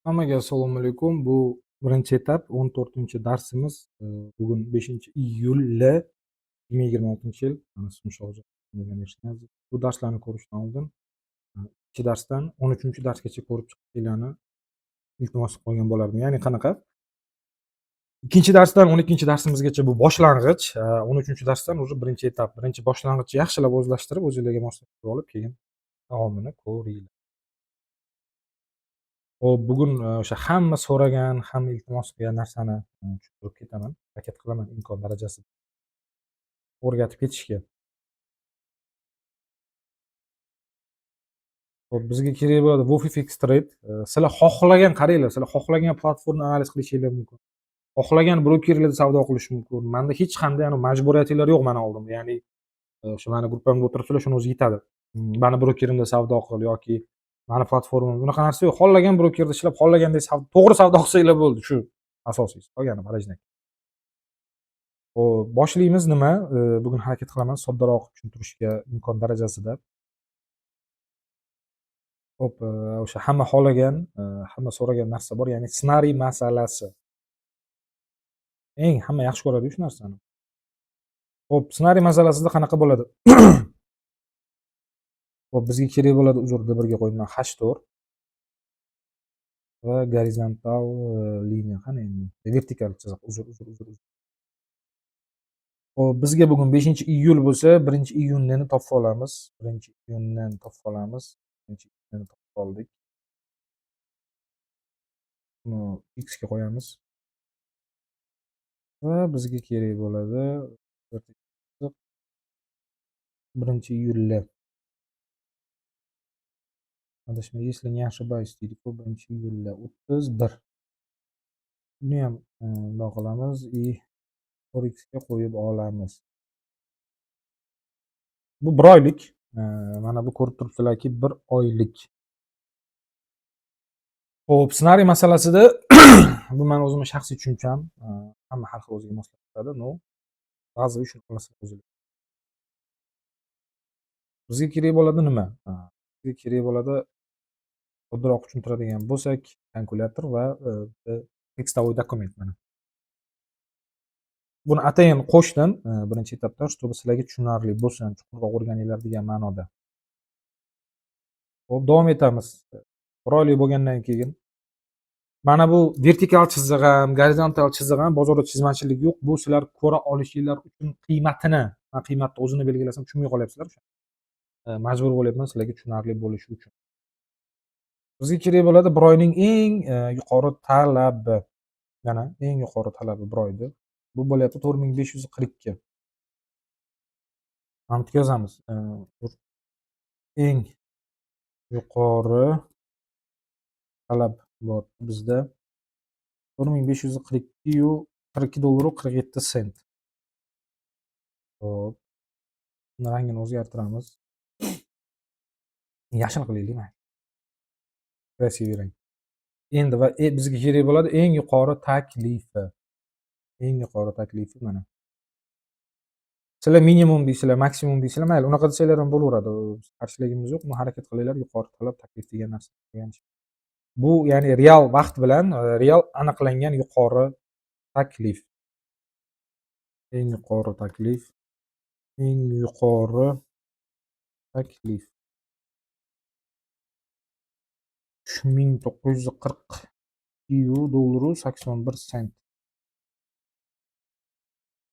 Hammaga assalomu alaykum. Bu birinchi etap 14-darsimiz. Bugun 5-iyulda 2026-yil. Mana Simshohjon degan eshitgansiz. Bu darslarni ko'rishdan oldin ikki darsdan 13-darsgacha ko'rib chiqishinglarni iltimos qilib qolgan bo'lardim. Ya'ni qanaqa? Ikkinchi darsdan 12-darsimizgacha bu boshlang'ich, 13-darsdan уже birinchi etap, birinchi boshlang'ichni yaxshilab o'zlashtirib, o'zingizlarga moslashtirib olib, keyin davomini ko'ringlar. Ho'p, bugun o'sha hamma so'ragan, hamma iltimos qilgan narsani tushuntirib ketaman. Harakat qilaman imkon darajasida o'rgatib ketishga. Ho'p, bizga kerak bo'ladi Wofifix Trade. Sizlar xohlagan qaranglar, sizlar xohlagan platformani analiz qilishinglar mumkin. Xohlagan brokerlarda savdo qilish mumkin. Menda hech qanday majburiyatinglar yo'q mani oldimda. Ya'ni o'sha mani gruppamda o'tiribsizlar, shuni o'zi yetadi. Mani brokerimda savdo qil yoki mani platformam bunaqa narsa yo'q. Xohlagan brokerda ishlab, xohlagandek to'g'ri savdo qilsanglar bo'ldi, shu asosiysi. Qolgani balajnak. Ho'p, boshlaymiz nima? Bugun harakat qilaman soddaroq tushuntirishga imkon darajasida. Ho'p, o'sha hamma xohlagan, hamma so'ragan narsa bor, ya'ni ssenariy masalasi. Hamma yaxshi ko'radi shu narsani. Ho'p, ssenariy masalasida qanaqa bo'ladi? Ho'p, bizga kerak bo'ladi, uzrda birga qo'yibman, H4 va gorizontal liniya qani endi? Vertikal chiziq, uzr. Ho'p, bizga bugun 5-iyul bo'lsa, 1-iyunni topib olamiz. 1-iyunni topib olamiz. 1-iyunni topib oldik. Buni x ga qo'yamiz. Va bizga kerak bo'ladi 1-iyulda. Adashma, если не ошибаюсь deydi-ku, 1-iyulda 31. Buni ham bundoq qilamiz и 4x ga qo'yib olamiz. Bu 1 oylik. Mana bu ko'rib turibsizlarki 1 oylik. Xo'p, ssenariy masalasida bu meni o'zimning shaxsiy tushuncham. Hamma har xil o'ziga moslashtiradi. No, ba'zi shuni qilasizlar o'zinglar. Bizga kerak bo'ladi nima? Bizga kerak bo'ladi, oddiroq tushuntiradigan bo'lsak, kalkulyator va tekstovoy dokument mana. Buni atayin qo'shdim birinchi etapda, чтобы sizlarga tushunarli bo'lsin, chuqurroq o'rganinglar degan ma'noda. Xo'p, davom etamiz. 1 oylik bo'lgandan keyin mana bu vertikal chiziq ham, gorizontal chiziq ham bozorda chizmachilik yo'q. Bu sizlar ko'ra olishinglar uchun qiymatini, men qiymatni o'zini belgilasam tushunmay qolyapsizlar o'sha. Majbur bo'lyapman sizlarga tushunarli bo'lishi uchun. Bizga kerak bo'ladi 1 oyning eng yuqori talabi. Mana eng yuqori talabi 1 oyda. Bu bo'lyapti 4542. Aniq yozamiz. Eng yuqori talab bor bizda 4542 yu $42.47. Xo'p. Rangini o'zgartiramiz. Yashil qilaylik mana. Krasiviy rang. Endi va bizga kerak bo'ladi eng yuqori taklifi. Eng yuqori taklifi mana. Sizlar minimum deysizlar, maksimum deysizlar, mayli, unaqa desanglar ham bo'laveradi. Qarshiligimiz yo'q. Buni harakat qilinglar, yuqori talab taklif degan narsa. Bu ya'ni real vaqt bilan real aniqlangan yuqori taklif. Eng yuqori taklif. Eng yuqori taklif. $3942.81.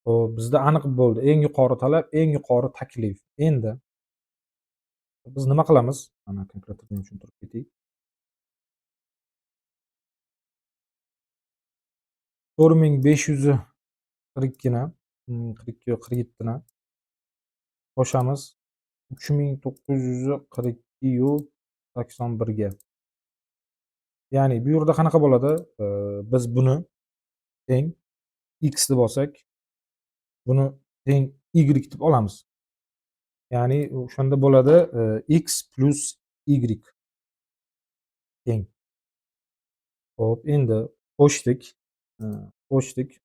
Xo'p, bizda aniq bo'ldi. Eng yuqori talab, eng yuqori taklif. Endi biz nima qilamiz? Mana kalkulyatorni tushuntirib ketaylik. 4542 ni 47 ni qo'shamiz 3942.81 ga. Ya'ni bu yerda qanaqa bo'ladi? Biz buni teng x deb olsak, buni teng y deb olamiz. Ya'ni o'shanda bo'ladi x plus y teng. Xo'p, endi qo'shdik.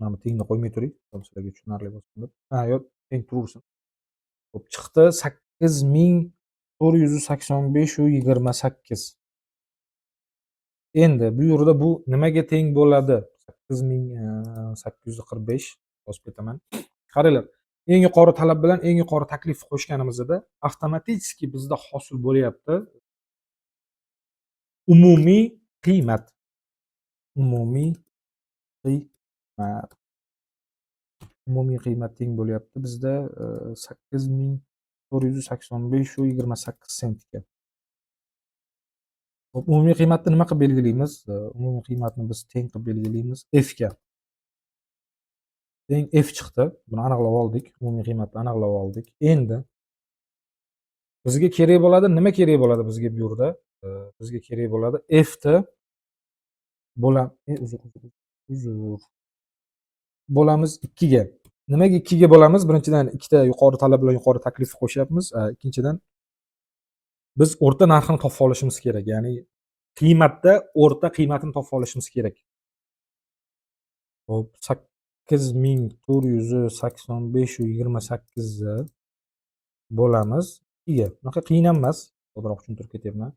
Mana bu tengni qo'ymay turing, sizlarga tushunarli bo'lsin deb. Yo'q, teng turaversin. Xo'p, chiqdi 8485.28. Endi bu yerda bu nimaga teng bo'ladi? 8.845 yozib ketaman. Qaranglar, eng yuqori talab bilan eng yuqori taklifni qo'shganimizda avtomatik bizda hosil bo'lyapti umumiy qiymat. Umumiy qiymat. Umumiy qiymat teng bo'lyapti bizda 8.485.28 Hop, umumiy qiymatni nima qilib belgilaymiz? Umumiy qiymatni biz teng qilib belgilaymiz F ga. Teng F chiqdi. Buni aniqlab oldik. Umumiy qiymatni aniqlab oldik. Endi bizga kerak bo'ladi, nima kerak bo'ladi bizga bu yerda? Bizga kerak bo'ladi F ni uzr. Bo'lamiz 2 ga. Nimaga 2 ga bo'lamiz? Birinchidan ikkita yuqori talab bilan yuqori taklifni qo'shyapmiz. Ikkinchidan biz o'rta narxini topib olishimiz kerak. Ya'ni qiymatda o'rta qiymatini topib olishimiz kerak. Hop, 8.485.28 ni bo'lamiz 2 ga. Bunaqa qiyin ham emas. To'g'riroq tushuntirib ketyapman.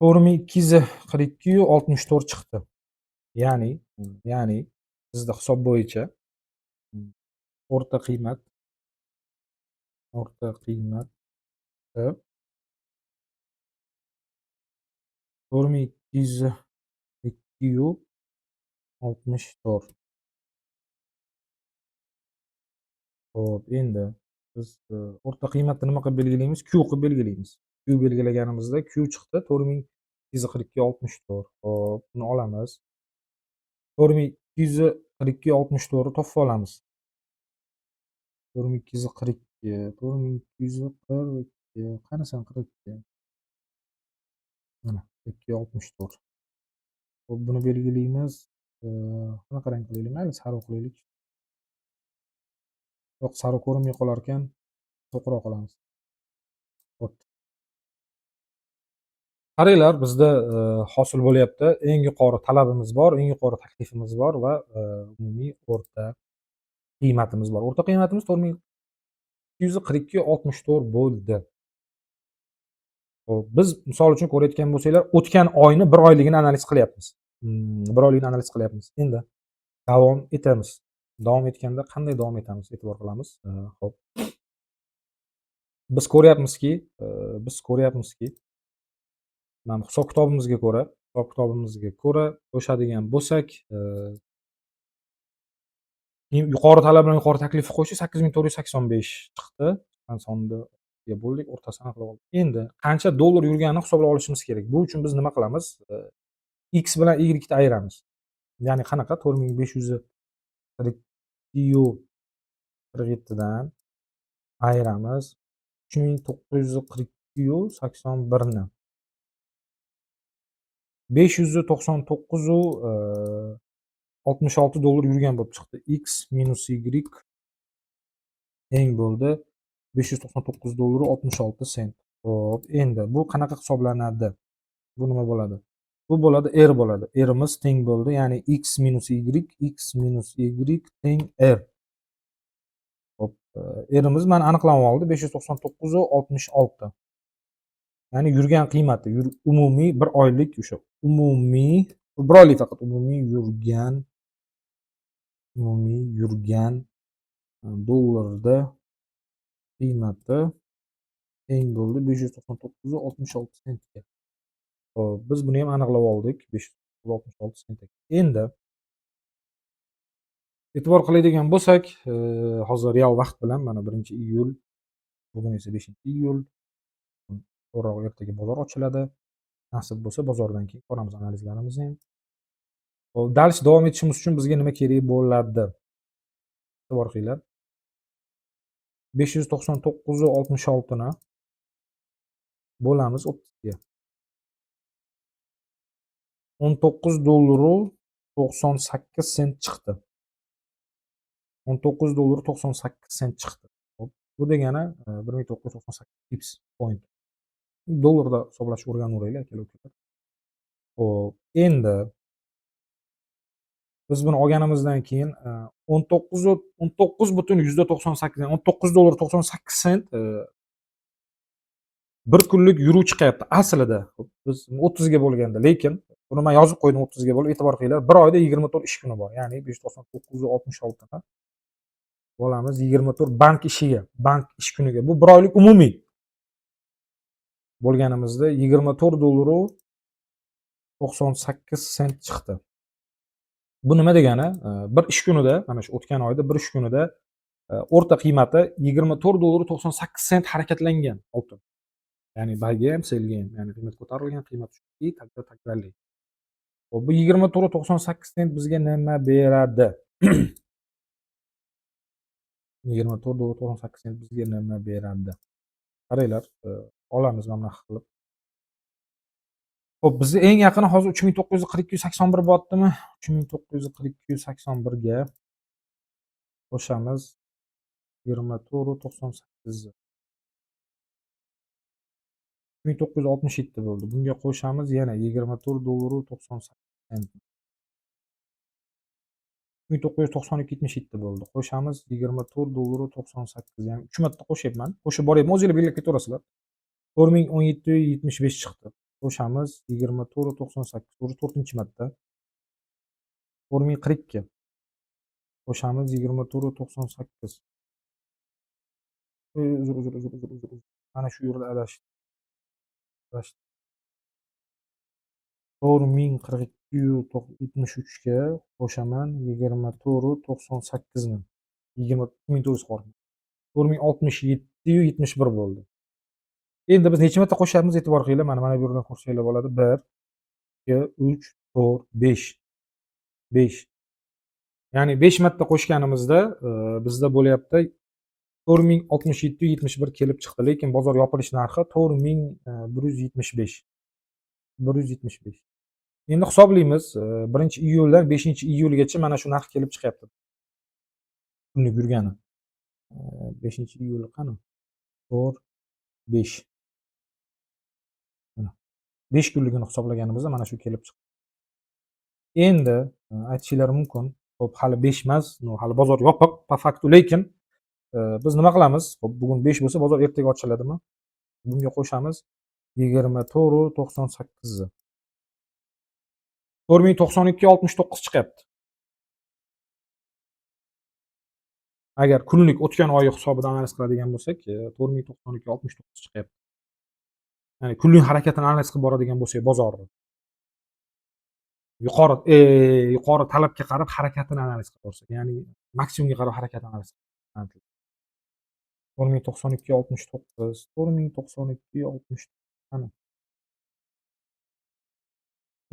4.242.64 chiqdi. Ya'ni bizda hisob bo'yicha o'rta qiymat 4.202.64. Xo'p, endi biz o'rta qiymatni nima qilib belgilaymiz? Q qilib belgilaymiz. Q belgilaganimizda Q chiqdi 4.242.64. Xo'p, buni olamiz. 4.242.64 ni topib olamiz. 4.242 qanasan 42? Mana 2.64. Xo'p, buni belgilaymiz. Qanaqa rang qilaylik? Mayli, sariq qilaylik. Yo'q, sariq ko'rinmay qolar ekan. To'qroq qilamiz. Xo'p. Qaranglar, bizda hosil bo'lyapti. Eng yuqori talabimiz bor, eng yuqori taklifimiz bor va umumiy o'rta qiymatimiz bor. O'rta qiymatimiz 4.242.64 bo'ldi. Xo'p, biz misol uchun ko'rayotgan bo'lsanglar, o'tgan oyni 1 oyligini analiz qilyapmiz. 1 oyligini analiz qilyapmiz. Endi davom etamiz. Davom etganda qanday davom etamiz? E'tibor qilamiz. Xo'p. Biz ko'ryapmizki, mana hisob-kitobimizga ko'ra qo'shadigan bo'lsak, yuqori talab bilan yuqori taklifni qo'shib 8.485 chiqdi. Sonni bo'ldik, o'rtasini aniqlab oldik. Endi qancha dollar yurganini hisoblab olishimiz kerak. Bu uchun biz nima qilamiz? X bilan Y ni ayiramiz. Ya'ni qanaqa? 4.542.47 dan ayiramiz 3.942.81 ni. 599.66 dollar yurgan bo'lib chiqdi. X minus Y eng bo'ldi 599 dollar 66 sent. Xo'p, endi bu qanaqa hisoblanadi? Bu nima bo'ladi? Bu bo'ladi R bo'ladi. R'imiz teng bo'ldi, ya'ni X minus Y teng R. Xo'p, R'imiz mana aniqlanib oldi 599.66. Ya'ni yurgan qiymati, umumiy 1 oylik o'sha umumiy 1 oylik faqat umumiy yurgan dollarda qiymati teng bo'ldi 599.66 sentga. Xo'p, biz buni ham aniqlab oldik 566 sent. Endi e'tibor qiladigan bo'lsak, hozir real vaqt bilan mana 1-iyul, bugun esa 5-iyul. To'g'rirog'i ertaga bozor ochiladi. Nasib bo'lsa bozordan keyin ko'ramiz analizlarimizni ham. Hop, dars davom etishimiz uchun bizga nima kerak bo'ladi? E'tibor qilinglar. 599.66 ni bo'lamiz 30 ga. 19 dollaru 98 sent chiqdi. 19 dollar 98 sent chiqdi. Hop, bu degani 1998 pips point. Dollarda hisoblashni o'rganaveraylik aka-ukalar. Xo'p, endi biz buni olganimizdan keyin 19.98 $19.98 1 kunlik yuruv chiqyapti aslida. Biz 30 ga bo'lganda, lekin buni men yozib qo'ydim 30 ga bo'lib, e'tibor qilinglar. 1 oyda 24 ish kuni bor. Ya'ni 59966 ni bo'lamiz 24 bank ishiga, bank ish kuniga. Bu 1 oylik umumiy bo'lganimizda $24.98 chiqdi. Bu nima degani? Bir ish kunida, mana shu o'tgan oyda bir ish kunida o'rta qiymati $24.98 harakatlangan oltin. Ya'ni bayga ham, selga ham, ya'ni qiymat ko'tarilgan, qiymat tushdi, takrorlaydi. Hop, bu $24.98 bizga nima beradi? $24.98 bizga nima beradi? Qaranglar, olamiz mana bunaqa qilib. Hop, bizga eng yaqini hozir 394281 bo'lyaptimi? 394281 ga qo'shamiz 24.98 ni. 1967 bo'ldi. Bunga qo'shamiz yana $24.98. 1992.77 bo'ldi. Qo'shamiz $24.98. Ya'ni 3 marta qo'shyapman. Qo'shib boryapman. O'zinglar belgilab ketaverasizlar. 4017.75 chiqdi. Qo'shamiz 24.98. Уже 4-marta. 4042. Qo'shamiz 24.98. Uzr. Mana shu yerda adashdim. 4042.73 ga qo'shaman 24.98 ni. 20900 qoldi. 4067.71 bo'ldi. Endi biz necha marta qo'shyapmiz e'tibor qilinglar. Mana bu yerdan ko'rsanglar bo'ladi. 1, 2, 3, 4, 5. 5. Ya'ni 5 marta qo'shganimizda bizda bo'lyapti 4067.71 kelib chiqdi. Lekin bozor yopilish narxi 4175. 175. Endi hisoblaymiz. 1-iyuldan 5-iyulgacha mana shu narx kelib chiqyapti. Kunlik yurgani. 5-iyul qani? 4, 5. Mana 5 kunligini hisoblaganimizda mana shu kelib chiqdi. Endi aytishingiz mumkin, xo'p hali 5 emas, hali bozor yopiq po faktu, lekin biz nima qilamiz? Xo'p, bugun 5 bo'lsa, bozor ertaga ochiladimi? Bunga qo'shamiz 24.98 ni. 4092.69 chiqyapti. Agar kunlik o'tgan oy hisobidan analiz qiladigan bo'lsak, 4092.69 chiqyapti. Ya'ni kunlik harakatini analiz qilib boradigan bo'lsak bozorni. Yuqori talabga qarab harakatini analiz qilib borsak, ya'ni maksimumga qarab harakatini analiz qilib. 4092.69, 4092.60 qani?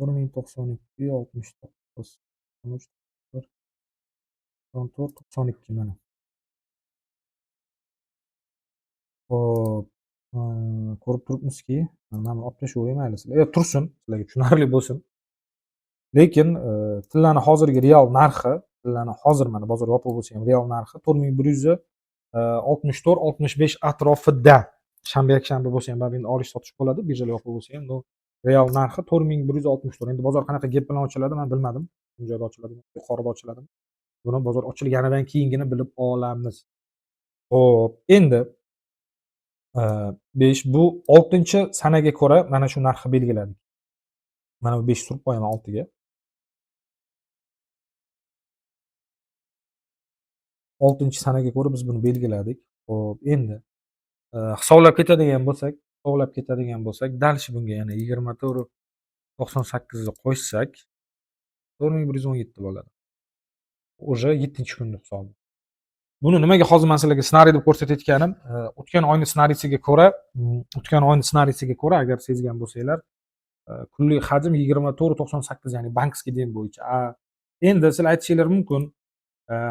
4092.69, 94.92 mana. Hop, ko'rib turibmizki, mana olib tashlayver mayli sizlar. Tursin, sizlarga tushunarli bo'lsin. Lekin tillani hozirgi real narxi, tillani hozir mana bozor yopiq bo'lsa ham real narxi 4164-65 atrofida. Shanba yakshanba bo'lsa ham endi olish sotish bo'ladi, birjalar yopiq bo'lsa ham, real narxi 4164. Endi bozor qanaqa gap bilan ochiladi men bilmadim. Bu joyda ochiladimi, yuqorida ochiladimi? Buni bozor ochilganidan keyingina bilib olamiz. Xo'p, endi 5 bu 6-sanaga ko'ra mana shu narxni belgiladik. Mana bu 5 surib qo'yaman 6 ga. 6-sanaga ko'ra biz buni belgiladik. Xo'p, endi hisoblab ketadigan bo'lsak, dal bunga yana 24.98 ni qo'shsak 4117 bo'ladi. Уже 7-kunni hisobi. Buni nimaga hozir men sizlarga ssenariy deb ko'rsatayotganim, o'tgan oyning ssenariysiga ko'ra agar sezgan bo'lsanglar, kunlik hajm 24.98, ya'ni bankovskiy dem bo'yicha. Endi sizlar aytishingiz mumkin,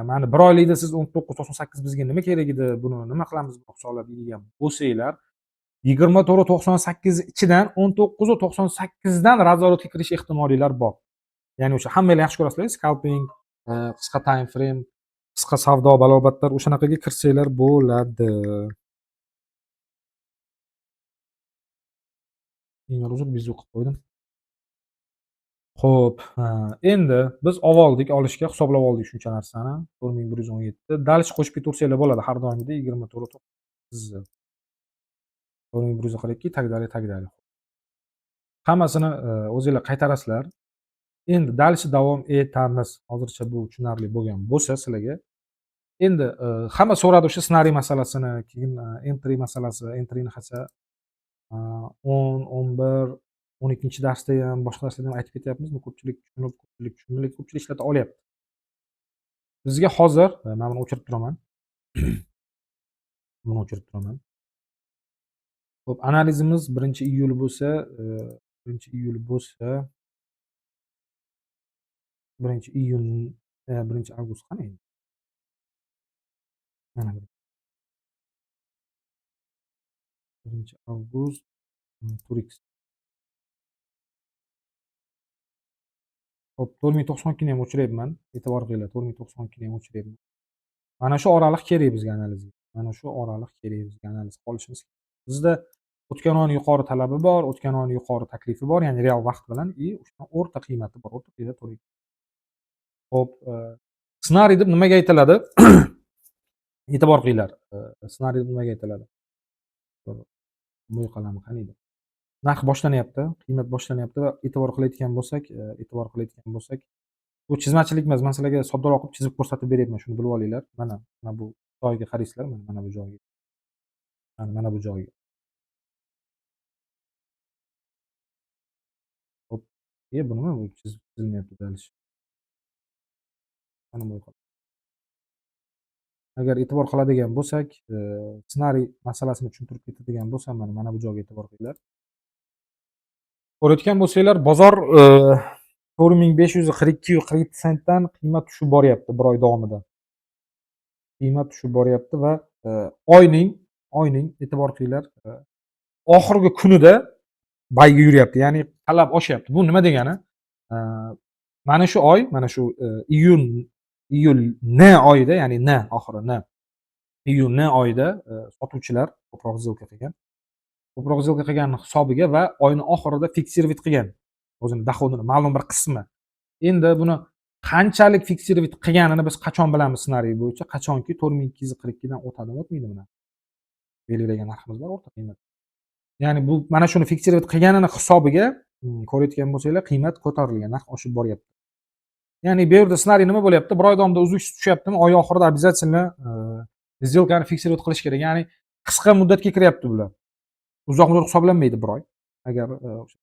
mana 1 oylikda siz 19.98 bizga nima kerak edi? Buni nima qilamiz deb hisoblab degan bo'lsanglar, 24.98 ichidan 19.98 dan razorotga kirish ehtimoliylar bor. Ya'ni o'sha hammanglar yaxshi ko'rasizlar, scalping, qisqa time frame, qisqa savdo balobatlar o'shanaqaga kirsanglar bo'ladi. Uzr, bizu qilib qo'ydim. Xo'p, endi biz olishga hisoblab oldik shuncha narsani. 4117. Dalish qo'shib ketaversanglar bo'ladi har doimgidek 24.9. 4142 tak dalil, tak dalil. Hammasini o'zinglar qaytarasizlar. Endi dalishi davom etamiz. Hozircha bu tushunarli bo'lgan bo'lsa sizlarga. Endi hamma so'radi o'sha ssenariy masalasini, keyin entry masalasi, entryni hacha 10, 11, 12-darsda ham, boshqa darslarda ham aytib ketyapmiz. Ko'pchilik tushunib, ko'pchilik tushunmaydi, ko'pchilik ishlata olyapti. Bizga hozir mana buni o'chirib turaman. Buni o'chirib turaman. Xo'p, analizimiz 1-iyul bo'lsa, 1-iyul bo'lsa 1-iyun, 1-avgust qani endi? Mana 1-avgust, Turix. Xo'p, 4092 ni ham o'chiryapman. E'tibor qilinglar, 4092 ni ham o'chiryapman. Mana shu oraliq kerak bizga analizga. Mana shu oraliq kerak bizga analiz qolishimiz kerak. Bizda o'tgan oyning yuqori talabi bor, o'tgan oyning yuqori taklifi bor, ya'ni real vaqt bilan o'sha o'rta qiymati bor. O'rta qiymati to'g'ri. Xo'p, ssenariy deb nimaga aytiladi? E'tibor qilinglar. Ssenariy deb nimaga aytiladi? Mo'y qalami qani edi? Narx boshlanyapti, qiymat boshlanyapti va e'tibor qiladigan bo'lsak, bu chizmachilik emas. Men sizlarga soddaroq qilib chizib ko'rsatib beryapman, shuni bilib olinglar. Mana bu joyiga qaraysizlar, mana bu joyiga. Mana bu joyiga. Hop. Bu nima bu chizilmayapti dalish. Mana bu yo'qoldi. Agar e'tibor qiladigan bo'lsak, ssenariy masalasini tushuntirib ketadigan bo'lsam, mana bu joyga e'tibor qilinglar. Ko'rayotgan bo'lsanglar, bozor 4542-47 sentdan qiymat tushib boryapti bir oy davomida. Qiymat tushib boryapti va oyning e'tibor qilinglar, oxirgi kunida bayga yuryapti. Ya'ni talab oshyapti. Bu nima degani? Mana shu oy, mana shu iyul oyida, ya'ni oxiri iyun oyida sotuvchilar ko'proq сделка qilgan. Ko'proq сделка qilgan hisobiga va oyning oxirida fiksировать qilgan. O'zini doxodini ma'lum bir qismi. Endi buni qanchalik fiksировать qilganini biz qachon bilamiz ssenariy bo'yicha? Qachonki 4242 dan o'tadimi, o'tmaydimi buni? Belgilagan narximiz bor o'rta qiymat. Ya'ni bu mana shuni fiksировать qilganini hisobiga ko'rayotgan bo'lsanglar, qiymat ko'tarilgan, narx oshib boryapti. Ya'ni bu yerda ssenariy nima bo'lyapti? Bir oy davomida uzluksiz tushyaptimi, oy oxirida обязательно сделкani fiksировать qilish kerak. Ya'ni qisqa muddatga kiryapti bular. Uzoq muddat hisoblanmaydi bir oy. Agar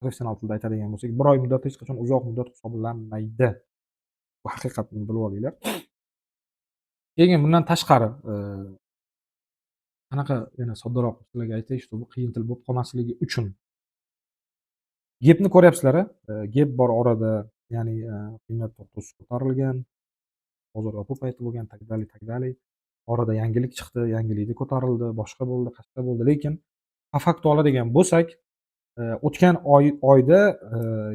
professional tilda aytadigan bo'lsak, bir oy muddat hech qachon uzoq muddat hisoblanmaydi. Bu haqiqatni bilib olinglar. Keyin bundan tashqari qanaqa yana soddaroq sizlarga aytay, bu qiyin til bo'lib qolmasligi uchun gapni ko'ryapsizlar-a? Gap bor orada, ya'ni qiymat to'xtovsiz ko'tarilgan, bozor yopiq payti bo'lgan, tak dalil. Orada yangilik chiqdi, yangilikda ko'tarildi, boshqa bo'ldi, qashqa bo'ldi. Lekin po faktu oladigan bo'lsak, o'tgan oyda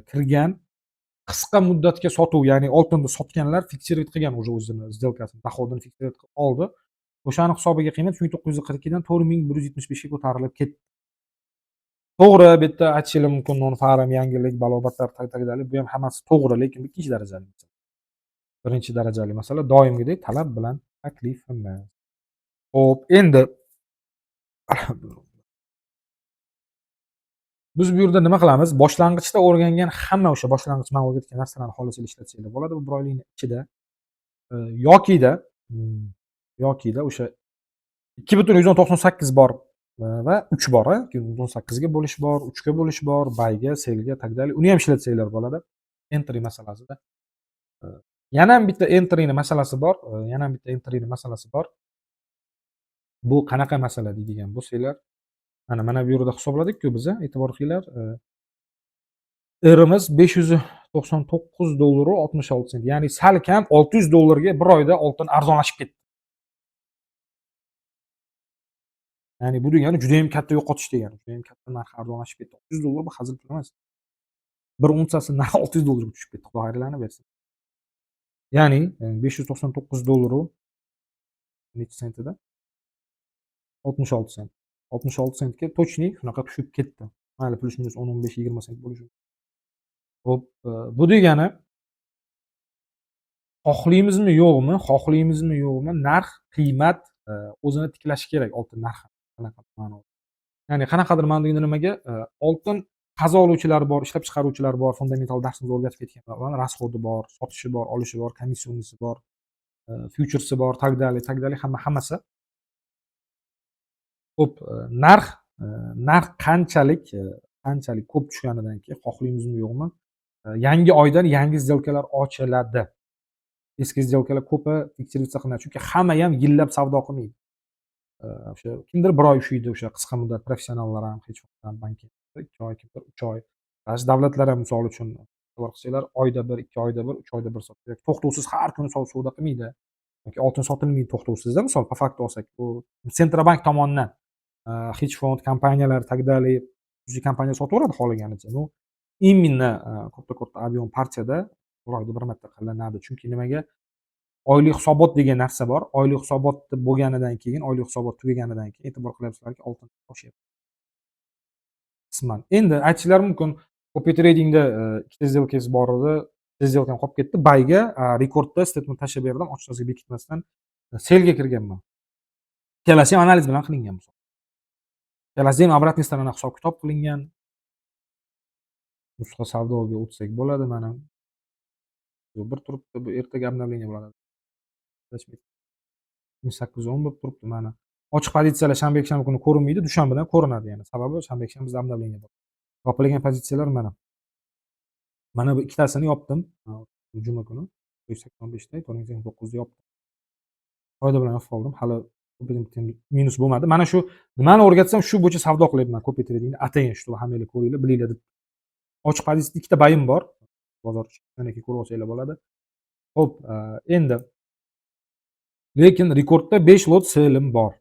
kirgan qisqa muddatga sotuv, ya'ni oltinni sotganlar fiksировать qilgan o'zini сделкасini, doходini fiksировать qilib oldi. O'shani hisobiga qiymat 3942 dan 4175 ga ko'tarilib ketdi. To'g'ri, bu yerda aytishingiz mumkin, non-farm, yangilik, balobatlar, tak dalil, bu ham hammasi to'g'ri, lekin bu ikkinchi darajali masala. Birinchi darajali masala doimgidek talab bilan taklif emas. Xo'p, endi biz bu yerda nima qilamiz? Boshlang'ichda o'rgangan hamma o'sha boshlang'ich man o'rgatgan narsalarni xolos ishlatsanglar bo'ladi bu bir oylikning ichida. Yokida o'sha 2.198 bor va 3 bor, 2.18 ga bo'lish bor, 3 ga bo'lish bor, bayga, selga, tak dalil. Uni ham ishlatsanglar bo'ladi. Entry masalasida. Yana ham bitta entryni masalasi bor. Bu qanaqa masala deydigan bo'lsanglar, mana bu yerda hisobladik-ku biz, e'tibor qilinglar. Erimiz $599.66. Ya'ni salkam $600 ga bir oyda oltin arzonlashib ketdi. Ya'ni bu degani juda ham katta yo'qotish degani. Juda ham katta narx arzonlashib ketdi. $600 bu hazil pul emas. Bir unsasi narxi $600 ga tushib ketdi. Xudo xayrlarini bersin. Ya'ni $599 necha sent edi? 66 sent. 66 sentga точный shunaqa tushib ketdi. Mayli plus minus 10-15-20 sent bo'lishi. Xo'p, bu degani xohlaymizmi yo'qmi, narx, qiymat o'zini tiklashi kerak oltin narxi. Qanaqa ma'noda? Ya'ni qanaqadir mana endi nimaga, oltin qazolovchilari bor, ishlab chiqaruvchilari bor, fundamental darsimizni o'rgatib ketgan rasxodi bor, sotishi bor, olishi bor, komissiyonisi bor, fyuchersi bor, tak dalay, hammasi. Xo'p, narx qanchalik ko'p tushganidan keyin xohlaymizmi yo'qmi, yangi oydan yangi сделкалар ochiladi. Eski сделкалар ko'pi fiksироваться qilinadi. Chunki hammayam yillab savdo qilmaydi. O'sha kimdir 1 oy ushlaydi, o'sha qisqa muddat professionallar ham, hedge fondlar, bankir 2 oy, kimdir 3 oy. Ba'zi davlatlar ham misol uchun e'tibor qilsanglar, oyda 1, 2 oyda 1, 3 oyda 1 sotadi. To'xtovsiz har kuni savdo qilmaydi. Yoki oltin sotilmaydi to'xtovsizda misol po faktu olsak, bu Sentrobank tomonidan hedge fond kompaniyalari tak dalay xususiy kompaniya sotaveradi xohlaganicha. Ну, именно katta объем partiyada bir oyda bir marta qilinadi. Chunki nimaga? Oylik hisobot degan narsa bor. Oylik hisobot bo'lganidan keyin, oylik hisobot tugaganidan keyin e'tibor qilyapsizlarki, oltin oshyapti qisman. Endi aytishlari mumkin, copy tradingda ikkita сделкangiz bor edi, ikkita сделкам qolib ketdi. Bayga rekordda statement tashlab berdim, ochiqchasiga bekitmasdan selga kirganman. Ikkalasi ham analiz bilan qilingan. Ikkalasi ham обратный sторона hisob-kitob qilingan. Nusxa savdoga o'tsak bo'ladi mana. Bu bir turibdi, bu ertaga обновление bo'ladi. 810 bo'lib turibdi mana. Ochiq pozitsiyalar shanba-yakshanba kuni ko'rinmaydi, dushanbadan ko'rinadi yana. Sababi shanba-yakshanba bizda обновление bor. Yopilgan pozitsiyalar mana. Mana bu ikkitasini yopdim. Juma kuni 185 da, 9 da yopdim. Foyda bilan yopib oldim. Hali minus bo'lmadi. Mana shu nimani o'rgatsam shu bo'yicha savdo qilyapman copy tradingda. Atayin shu hammanglar ko'ringlar, bilinglar deb. Ochiq pozitsiyada ikkita bayim bor. Bozor chiqqandan keyin ko'rib olsanglar bo'ladi. Xo'p, endi lekin rekordda 5 lot selim bor.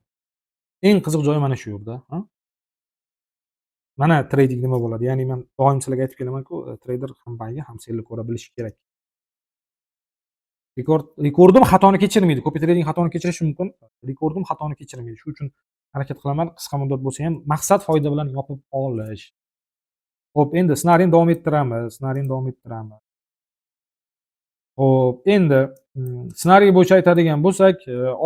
Eng qiziq joyi mana shu yerda, Mana trading nima bo'ladi? Ya'ni men doim sizlarga aytib kelaman-ku, trader ham bayga ham selni ko'ra bilishi kerak. Rekordim xatoni kechirmaydi. Copy trading xatoni kechirishi mumkin. Rekordim xatoni kechirmaydi. Shuning uchun harakat qilaman, qisqa muddat bo'lsa ham maqsad foyda bilan yopib olish. Xo'p, endi ssenariyni davom ettiramiz. Xo'p, endi ssenariy bo'yicha aytadigan bo'lsak,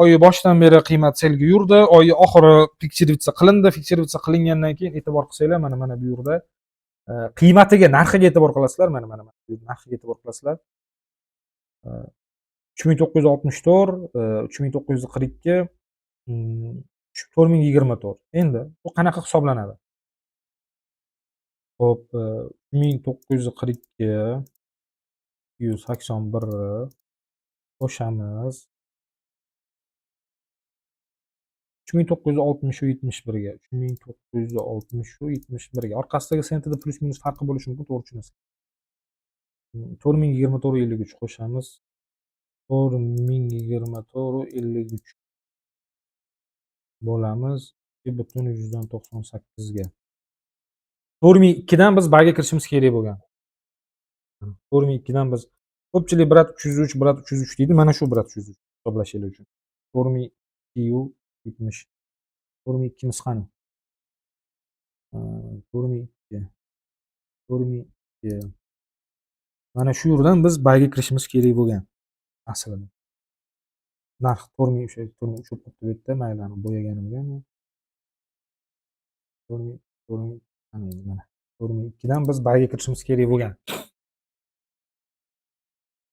oy boshidan beri qiymat selga yurdi. Oy oxiri fiksироваться qilindi. Fiksироваться qilingandan keyin e'tibor qilsanglar, mana bu yerda qiymatiga, narxiga e'tibor qilasizlar. Mana narxiga e'tibor qilasizlar. 3964, 3942, 4024. Endi bu qanaqa hisoblanadi? Xo'p, 3942 281 qo'shamiz 3960 71 ga, 3960 71 ga. Orqasidagi sentida plus minus farqi bo'lishi mumkin, to'g'ri tushunasiz. 4024 53 qo'shamiz 4024 53 bo'lamiz 2,198 ga. 4002 dan biz bayga kirishimiz kerak bo'lgan. 4002 dan biz ko'pchilik 1303, 1303 deydi. Mana shu 1303 hisoblashinglar uchun. 4002 70. 4002 miz qani? 4002. 4002. Mana shu yerdan biz bayga kirishimiz kerak bo'lgan aslida. Narx 4000 o'sha 4003 bo'lib qolibdi bu yerda, mayli ana bo'yaganimga. 4000 mana 4002 dan biz bayga kirishimiz kerak bo'lgan.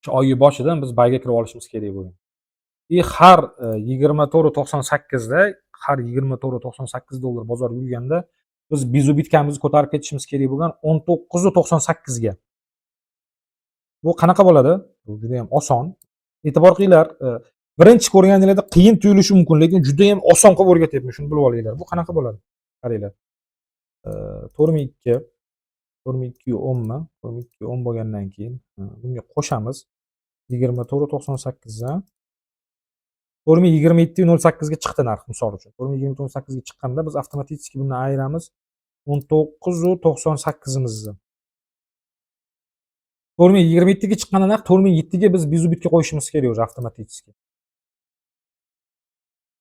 Shu oyning boshidan biz bayga kirib olishimiz kerak bo'lgan. Har 24.98 da, har 24.98 dollar bozor yurganda biz bizubitkamizni ko'tarib ketishimiz kerak bo'lgan 19.98 ga. Bu qanaqa bo'ladi? Bu juda ham oson. E'tibor qilinglar, birinchi ko'rganingizda qiyin tuyulishi mumkin, lekin juda ham oson qilib o'rgatyapman, shuni bilib olinglar. Bu qanaqa bo'ladi? Qaranglar. 4002 10 mi? 4002 10 bo'lgandan keyin bunga qo'shamiz 24.98 dan 4027.08 ga chiqdi narx, misol uchun. 4027.08 ga chiqqanda biz avtomatik bundan ayiramiz 19.98 imizni. 4027 ga chiqqanda narx 4007 ga biz bizubitga qo'yishimiz kerak o'zi avtomatik.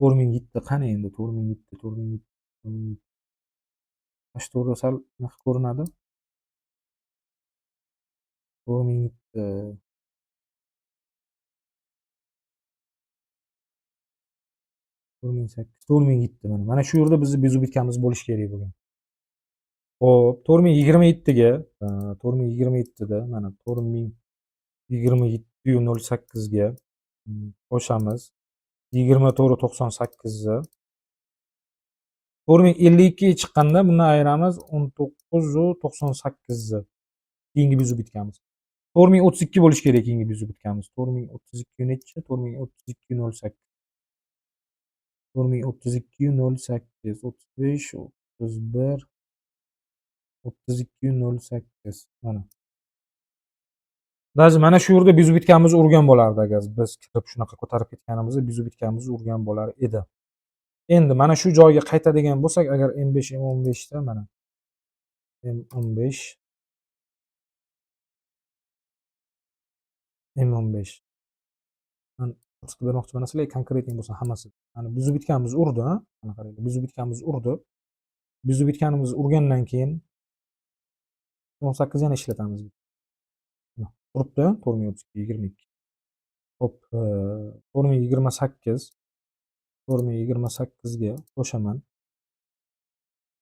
4007 qani endi? 4007 Mana shu to'g'rida sal narx ko'rinadi. 4007 4008 4007 mana shu yerda bizni bizubitkamiz bo'lishi kerak bo'lgan. Xo'p, 4027 ga, 4027 da mana 4027,08 ga qo'shamiz. 24,98 ni 4052 ga chiqqanda bundan ayiramiz 19,98 ni keyingi byuzi bitganmiz. 4032 bo'lishi kerak keyingi byuzi bitganmiz. 4032 nechi? 4032,08. 4032,08, 35, 31, 32,08 mana. Даже mana shu yerda byuzi bitganimizni urgan bo'lardi agar biz kirib shunaqa ko'tarib ketganimizda byuzi bitganimizni urgan bo'lar edi. Endi mana shu joyga qaytadigan bo'lsak, agar M5, M15 da mana M15, M15 man ko'rsatib bermoqchiman sizlarga konkretniy bo'lsin hammasi. Mana byuzi bitganimizni urdi, mana qaranglar, byuzi bitganimizni urdi. Byuzi bitganimizni urgandan keyin 18 yana ishlatamiz. Turibdi 4032,22. Hop, 4028 4028 ga qo'shaman.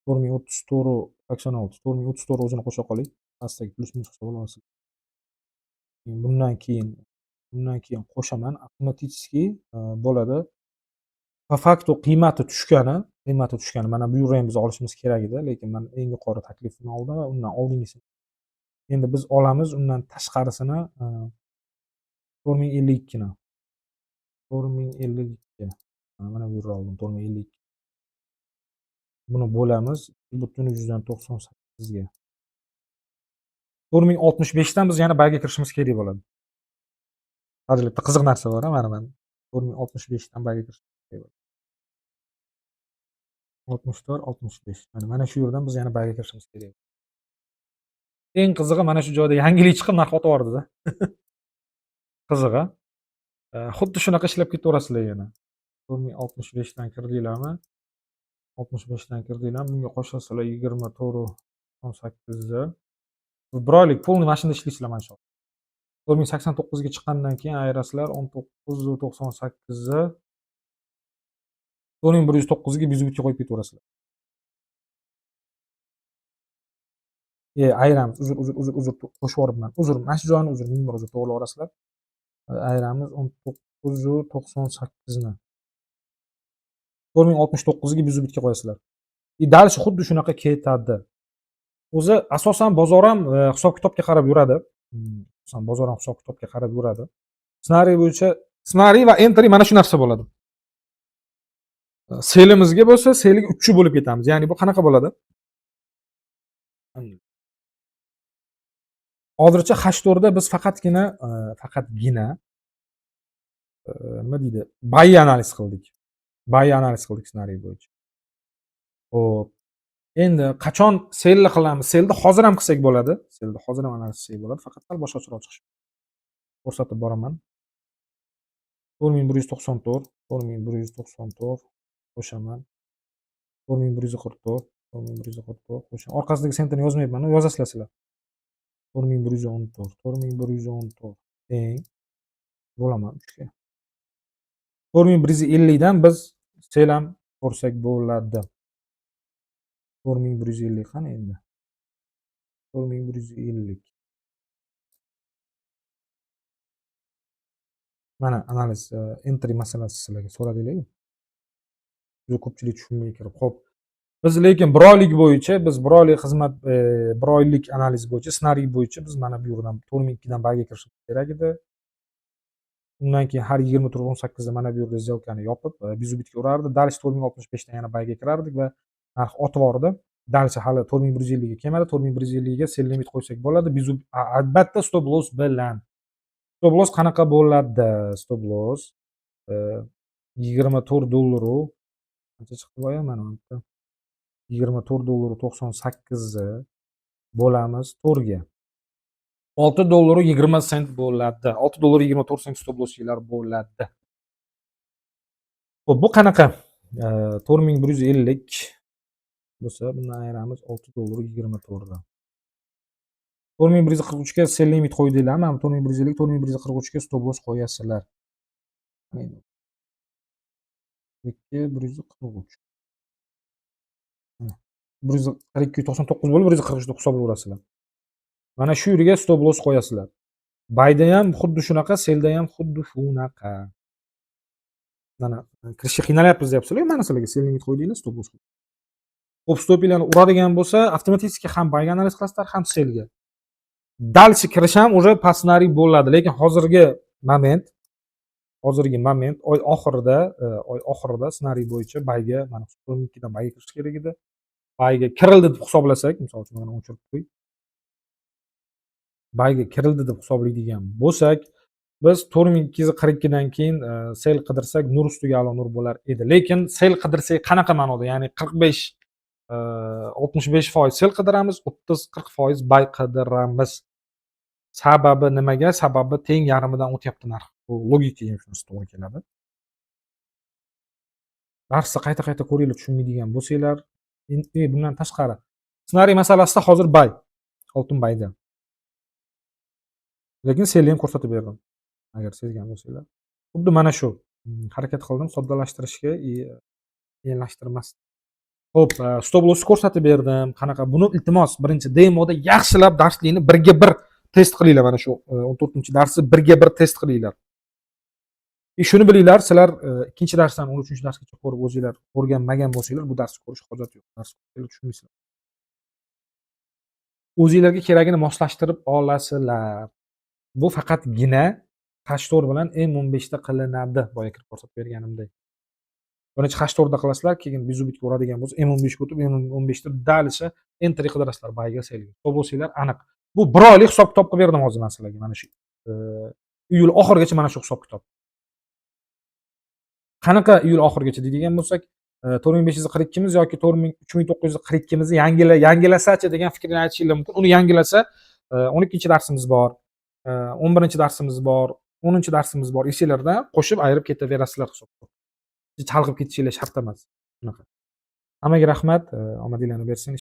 4034,86, 4034 o'zini qo'sha qoling. Pastdagi plyus minus hisob olasiz. Bundan keyin qo'shaman. Avtomatически bo'ladi. Po faktu qiymati tushgani, mana bu yerda ham biz olishimiz kerak edi, lekin men eng yuqori taklifini oldim va undan oldingisini. Endi biz olamiz undan tashqarisini 4052 ni. 4052. Mana bu yerda oldim 4052. Buni bo'lamiz 2,98 ga. 4065 dan biz yana bayga kirishimiz kerak bo'ladi. Hozir bitta qiziq narsa bor, mana 4065 dan bayga kirishimiz kerak bo'ladi. 64, 65. Mana shu yerdan biz yana bayga kirishimiz kerak. Eng qizig'i mana shu joyda yangilik chiqib narx otib yubordida. Qizig'i. Xuddi shunaqa ishlab ketaverasizlar yana. 4065 dan kirdinglarmi? 65 dan kirdinglarmi? Bunga qo'shasizlar 24,98 ni. Bir oylik полный mashinada ishlaysizlar mana shu. 4089 ga chiqqandan keyin ayirasizlar 19,98 ni 4109 ga byuzga qo'yib ketaverasizlar. Ayiramiz. Uzr qo'shib yuboribman. Uzr, mana shu joyni uzr, ming bir uzr to'g'rilaverasizlar. Ayiramiz 19,98 ni 4069 ga byuzga qo'yasizlar. Dальше xuddi shunaqa ketadi. O'zi asosan bozor ham hisob-kitobga qarab yuradi. Bozor ham hisob-kitobga qarab yuradi. Ssenariy bo'yicha ssenariy va entry mana shu narsa bo'ladi. Selimizga bo'lsa, selga 3 bo'lib ketamiz. Ya'ni bu qanaqa bo'ladi? Hozircha H4 da biz faqatgina nima deydi? Buy analiz qildik. Ssenariy bo'yicha. Xo'p. Endi qachon selni qilamiz? Selni hozir ham qilsak bo'ladi. Selni hozir ham analiz qilsak bo'ladi. Faqat sal boshqacharoq chiqishi ko'rsatib boraman. 4194, 4194 qo'shaman. 4144, 4144 qo'shaman. Orqasidagi sentrni yozmayapman, yozasizlar sizlar. 4114, 4114 teng bo'laman 3 ga. 4150 dan biz sel ham ko'rsak bo'ladi. 4150 qani endi? 4150. Mana analiz entry masalasi sizlarga so'radinglar-ku. Juda ko'pchilik tushunmay kirib. Xo'p. Biz lekin bir oylik bo'yicha, biz bir oylik xizmat, bir oylik analiz bo'yicha, ssenariy bo'yicha biz mana bu yerdan 4002 dan bayga kirishimiz kerak edi. Undan keyin har 20,18 da mana bu yerda сделкani yopib, byuzga urardi. Dальше 4065 dan yana bayga kirardik va narx otib yordi. Dальше hali 4150 ga kelmadi. 4150 ga sell limit qo'ysak bo'ladi. Albatta stop loss bilan. Stop loss qanaqa bo'ladi? Stop loss $24 qancha chiqdi boya mana bu yerda? $24.98 bo'lamiz 4 ga. $6.20 bo'ladi. $6.24 stop lossinglar bo'ladi. Xo'p, bu qanaqa? 4150 bo'lsa, bundan ayiramiz $6.24 dan. 4143 ga sell limit qo'ydinglar, mana 4150, 4143 ga stop loss qo'yasizlar. 143. 142.99 bo'lib 143 hisoblayverasizlar. Mana shu yeriga stop loss qo'yasizlar. Bayda ham xuddi shunaqa, selda ham xuddi shunaqa. Mana kirishga qiynalyapmiz deyapsizlar, mana sizlarga sel limit qo'ydinglar, stop loss. Xo'p, stopinglarni uradigan bo'lsa, avtomatik ham bayga analiz qilasizlar, ham selga. Dalshi kirish ham уже pasnariy bo'ladi, lekin hozirgi moment oy oxirida ssenariy bo'yicha bayga mana 12 dan bayga kirish kerak edi. Bayga kirildi deb hisoblasak, misol uchun mana o'chirib qo'y. Bayga kirildi deb hisoblaydigan bo'lsak, biz 4242 dan keyin sel qidirsak, nur ustiga a'lo nur bo'lar edi. Lekin sel qidirsak qanaqa ma'noda? Ya'ni 45 65% sel qidiramiz, 30-40% bay qidiramiz. Sababi nimaga? Sababi teng yarmidan o'tyapti narx. Bu logikaga shunisi to'g'ri keladi. Darsni qayta ko'ringlar, tushunmaydigan bo'lsanglar, bundan tashqari ssenariy masalasida hozir bay, oltin bayda. Lekin selni ham ko'rsatib berdim. Agar sezgan bo'lsanglar. Xuddi mana shu harakat qildim soddalashtirishga, qiyinlashtirmas. Xo'p, stop loss ko'rsatib berdim. Qanaqa? Buni iltimos birinchi demoda yaxshilab darslikni birga bir test qilinglar. Mana shu 14-darsni birga bir test qilinglar. Shuni bilinglar, sizlar ikkinchi darsdan 13-darsgacha ko'rib o'zinglar o'rganmagan bo'lsanglar, bu darsni ko'rish hojat yo'q. Dars tushunmaysizlar. O'zinglarga keragini moslashtirib olasizlar. Bu faqatgina H4 bilan M15 da qilinadi. Boya kirib ko'rsatib berganimdek. Birinchi H4 da qilasizlar, keyin bizubitga uradigan bo'lsa, M15 ga o'tib, M15 da dalishi enter qidirasizlar bayga selga. To'g'ri bo'lsanglar aniq. Bu 1 oylik hisob-kitob qilib berdim hozir men sizlarga mana shu. Iyul oxirigacha mana shu hisob-kitob. Qanaqa iyul oxirigacha deydigan bo'lsak, 4542 miz yoki 3942 mizni yangilasachi degan fikrni aytishinglar mumkin. Uni yangilasa 12-darsimiz bor, 11-darsimiz bor, 10-darsimiz bor. Esinglarda qo'shib ayirib ketaverasizlar hisobda. Chalg'ib ketishinglar shart emas. Shunaqa. Hammaga rahmat, omadinglarni bersin.